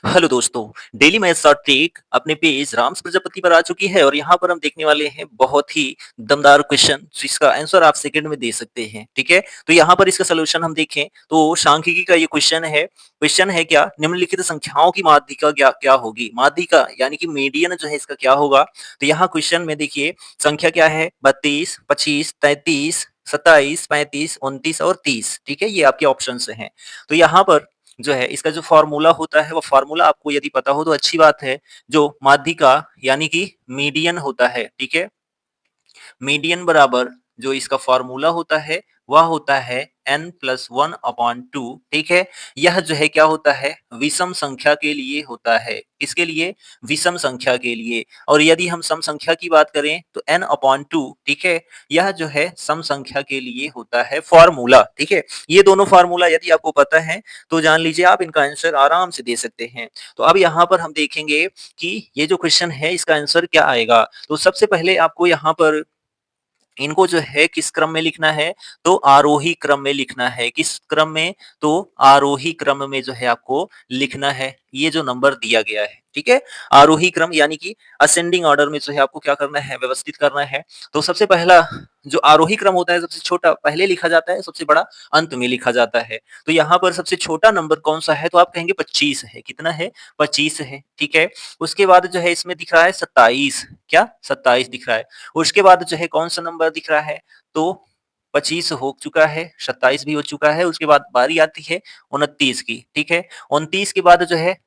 Hello दोस्तों, daily maths और trick अपने पेज राम्स प्रजापति पर आ चुकी है और यहाँ पर हम देखने वाले हैं बहुत ही दमदार क्वेश्चन जिसका आंसर आप सेकंड में दे सकते हैं, ठीक है? तो यहाँ पर इसका सॉल्यूशन हम देखें तो सांख्यिकी का ये क्वेश्चन है क्या निम्नलिखित संख्याओं की माध्यिका क्या होगी? माध्यिका यानी कि मीडियन जो है इसका क्या होगा? तो यहाँ क्वेश्चन में देखिए संख्या क्या है 32, 25, 33, 27, 35, 29 और 30, ठीक है? ये आपके ऑप्शंस हैं। तो यहाँ पर जो है इसका जो फ़ॉर्मूला होता है वो फ़ॉर्मूला आपको यदि पता हो तो अच्छी बात है। जो माध्यिका यानी कि मीडियन होता है, ठीक है? मीडियन बराबर जो इसका फ़ॉर्मूला होता है वह होता है n+1/2, ठीक है? यह जो है क्या होता है विषम संख्या के लिए होता है। किसके लिए? विषम संख्या के लिए। और यदि हम सम संख्या की बात करें तो n/2, ठीक है? यह जो है सम संख्या के लिए होता है फ़ॉर्मूला, ठीक है? ये दोनों फ़ॉर्मूला यदि आपको पता है तो जान लीजिए आप इनका आंसर आराम से दे सकते हैं। तो अब यहाँ पर हम देखेंगे कि ये जो क्वेश्चन है इसका आंसर क्या आएगा? तो सबसे पहले आपको यहाँ पर इनको जो है किस क्रम में लिखना है? तो आरोही क्रम में लिखना है। किस क्रम में? तो आरोही क्रम में जो है आपको लिखना है। ये जो नंबर दिया गया है, ठीक है? आरोही क्रम यानी कि असेंडिंग ऑर्डर में जो है आपको क्या करना है? व्यवस्थित करना है। तो सबसे पहला जो आरोही क्रम होता है सबसे छोटा पहले लिखा जाता है, सबसे बड़ा अंत में लिखा जाता है। तो यहाँ पर सबसे छोटा नंबर कौन-सा है? तो आप कहेंगे 25 है। कितना है? 25 है, ठीक है? उसके बाद जो है इसमें दिख रहा है 27, क्या? 27 दिख रहा है। उसके बाद जो है कौन-सा नंबर दिख रहा है? तो 25 हो चुका है, 27 भी हो चुका है, उसके बाद बारी आती है 29 की, ठीक है? 29 के बाद जो है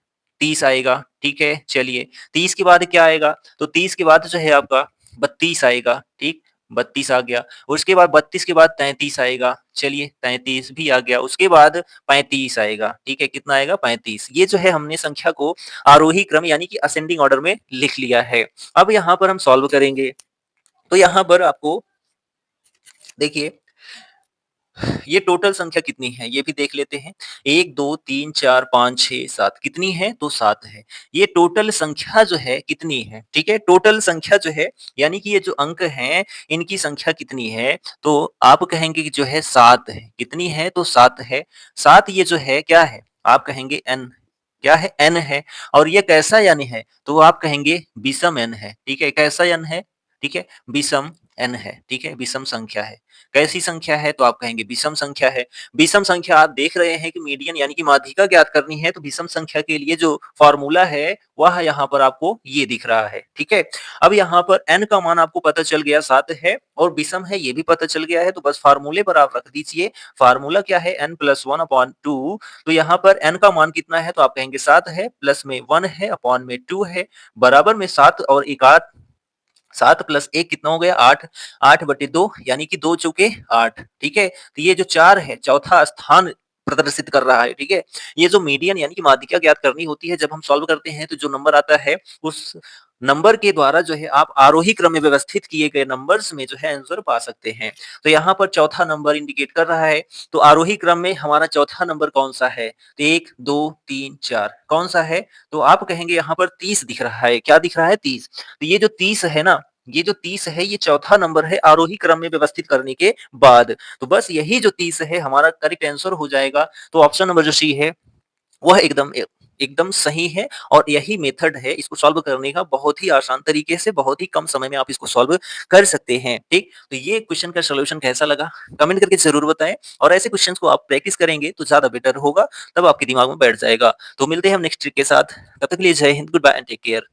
30 आएगा, ठीक है? चलिए, 30 के बाद क्या आएगा? तो 30 के बाद जो है आपका 32 आएगा, ठीक? 32 आ गया, उसके बाद 32 के बाद 33 आएगा, चलिए 33 भी आ गया, उसके बाद 35 आएगा, ठीक है? कितना आएगा? 35। ये जो है हमने संख्या को आरोही क्रम यानी कि असेंडिंग ऑर्डर में लिख लिया है। अब यहाँ पर हम सॉल्व करेंगे। तो यहाँ पर आपको देखिए ये टोटल संख्या कितनी है ये भी देख लेते हैं। 1 2 3 4 5 6 7 कितनी है? तो 7 है। ये टोटल संख्या जो है कितनी है? ठीक है? टोटल संख्या जो है यानी कि ये जो अंक हैं इनकी संख्या कितनी है? तो आप कहेंगे कि जो है 7 है। कितनी है? तो 7 है। 7 ये जो है क्या है? आप कहेंगे n क्या है? n है और ये कैसा n है? तो आप कहेंगे विषम n है। ठीक है? कैसा n है? ठीक है? विषम n है। ठीक है? विषम संख्या है। कैसी संख्या है? तो आप कहेंगे विषम संख्या है। विषम संख्या आप देख रहे हैं कि मीडियन यानी कि माध्यिका ज्ञात करनी है तो विषम संख्या के लिए जो फ़ॉर्मूला है वह यहाँ पर आपको ये दिख रहा है, ठीक है? अब यहाँ पर n का मान आपको पता चल गया 7 है और विषम है ये भी पता चल गया है तो बस फ़ॉर्मूले पर आप रख दीजिए। फ़ॉर्मूला क्या है n+1/2 तो यहाँ पर n का मान कितना है? तो आप कहेंगे 7 है, प्लस में 1 है, अपॉन में 2 है, बराबर में 7 और 1 8 7 प्लस 1 कितना हो गया 8, 8/2 यानी कि 2 चौके 8, ठीक है? तो ये जो 4 है चौथा स्थान प्रदर्शित कर रहा है, ठीक है? ये जो मीडियन यानी कि माध्यिका ज्ञात करनी होती है जब हम सॉल्व करते हैं तो जो नंबर आता है उस नंबर के द्वारा जो है आप आरोही क्रम में व्यवस्थित किए गए नंबर्स में जो है आंसर पा सकते हैं। तो यहाँ पर चौथा नंबर इंडिकेट कर रहा है, तो आरोही क्रम में हमारा चौथा नंबर कौन-सा है? तो 1, 2, 3, 4 कौन-सा है? तो आप कहेंगे यहाँ पर 30 दिख रहा है, क्या दिख रहा है? 30। तो ये जो 30 है ना, ये जो 30 है ये चौथा नंबर है आरोही क्रम में व्यवस्थित करने के बाद। तो बस यही जो 30 है हमारा करेक्ट आंसर हो जाएगा। तो ऑप्शन नंबर जो सी है वह एकदम सही है और यही मेथड है इसको सॉल्व करने का बहुत ही आसान तरीके से, बहुत ही कम समय में आप इसको सॉल्व कर सकते हैं, ठीक? तो ये क्वेश्चन का सॉल्यूशन कैसा लगा? कमेंट करके ज़रूर बताएँ और ऐसे क्वेश्चंस को आप प्रैक्टिस करेंगे तो ज़्यादा बेटर होगा, तब आपके दिमाग में बैठ जाएगा। तो मिलते हैं हम नेक्स्ट ट्रिक के साथ, तब तक के लिए जय हिंद, good bye and take care.